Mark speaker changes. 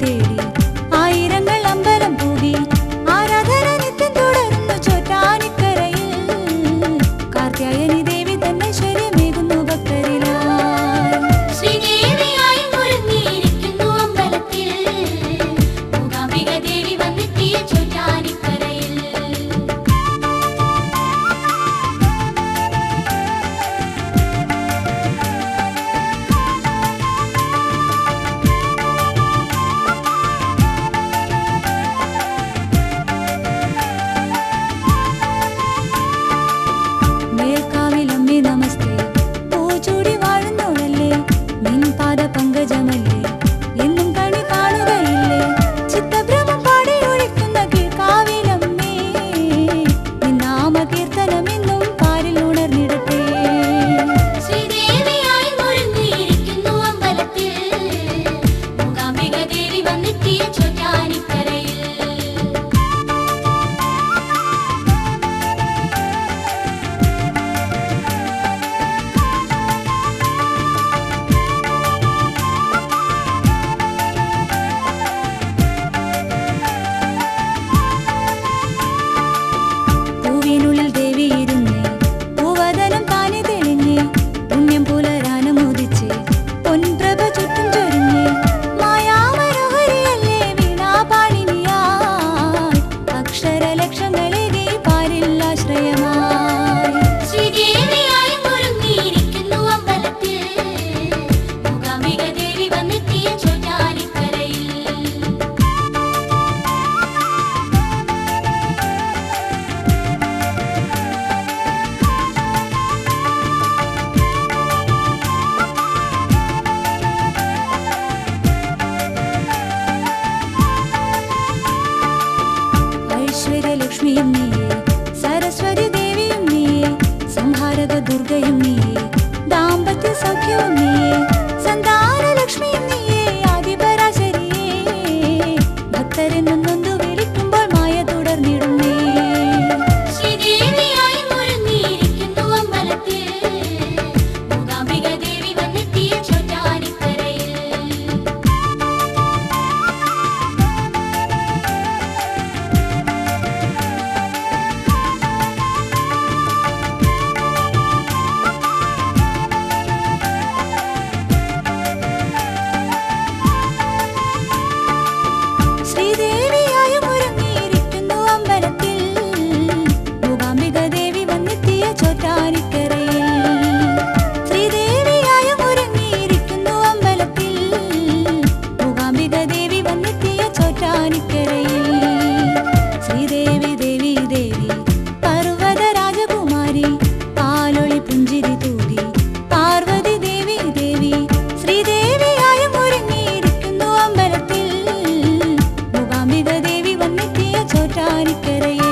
Speaker 1: തേടി ആയിരങ്ങൾ അമ്പലം പൂകി ആരാധന നിത്യം തുടർന്നു ചോറ്റാനിക്കരയിൽ കാർത്യായനി ദേവി തന്നെ ഐശ്വര്യമേകുന്നു ഭക്തരിലായി.
Speaker 2: ശ്രീദേവിയായി ഒരുങ്ങിയിരിക്കുന്നു അമ്പലത്തിൽ മൂകാംബിക ദേവി വന്നെത്തിയ ചോറ്റാനിക്കരയിൽ.
Speaker 1: മേൽക്കാവിലമ്മേ നമസ്തേ, പൂച്ചൂടി വാഴുന്നോളല്ലേ, നിൻ പാദ പങ്കജമല്ലേ, എന്നും കണി കാണുകയില്ലേ, ചിത്തഭ്രമം പാടി ഒഴിക്കുന്ന കീഴ്ക്കാവിലമ്മേ, നിൻ നാമകീർത്തനം എന്നും പാരിൽ ഉണർന്നിടട്ടെ.
Speaker 2: ശ്രീദേവിയായി ഒരുങ്ങിയിരിക്കുന്നു അമ്പലത്തിൽ മൂകാംബിക ദേവി വന്നെത്തിയ ചോറ്റാനിക്കരയിൽ.
Speaker 1: പൂവിനുള്ളിൽ ദേവിയിരുന്നേ, പൂവദനം താനെ തെളിഞ്ഞേ, പുണ്യം പുലരാനമോദിച്ചേ, പൊൻപ്രഭ ചുറ്റും ചൊരിഞ്ഞേ, മായാമനോഹരിയല്ലേ വീണാപാണിനിയായി, അക്ഷരലക്ഷങ്ങളേകി പാരിൽ ആശ്രയമായി.
Speaker 2: ശ്രീദേവിയായി ഒരുങ്ങിയിരിക്കുന്നു അമ്പലത്തിൽ മൂകാംബിക ദേവി വന്നെത്തിയ ചോറ്റാനിക്കരയിൽ.
Speaker 1: ഐശ്വര്യലക്ഷ്മിയും നീയേ, സരസ്വതി ദേവിയും നീയേ, സംഹാരക ദുർഗയും നീയേ, ദാമ്പത്യ സഖ്യവും നീയേ, സന്താനലക്ഷ്മിയും നീയേ, ആദിപരാശരിയേ, ഭക്തരെന്നും നൊന്തു വിളിക്കുമ്പോൾ മായ തുടർന്നിടുന്നേ.
Speaker 2: ശ്രീദേവിയായി ഒരുങ്ങിയിരിക്കുന്നു അമ്പലത്തിൽ മൂകാംബിക ദേവി വന്നെത്തിയ ചോറ്റാനിക്കരയിൽ.
Speaker 1: ശ്രീദേവിയായും ഒരുങ്ങിയിരിക്കുന്നു അമ്പലത്തിൽ മൂകാംബിക ദേവി വന്നെത്തിയ ചോറ്റാനിക്കരയിൽ. ശ്രീദേവിയായും ഒരുങ്ങിയിരിക്കുന്നു അമ്പലത്തിൽ മൂകാംബിക ദേവി വന്നെത്തിയ ചോറ്റാനിക്കരയിൽ. ശ്രീദേവി ദേവി ദേവി പർവ്വത രാജകുമാരി പാലൊളി പുഞ്ചിരി തൂകി പാർവതി ദേവി ദേവി. ശ്രീദേവിയായും ഒരുങ്ങിയിരിക്കുന്നു അമ്പലത്തിൽ മൂകാംബിക ദേവി വന്നെത്തിയ ചോറ്റാനിക്കരയിൽ.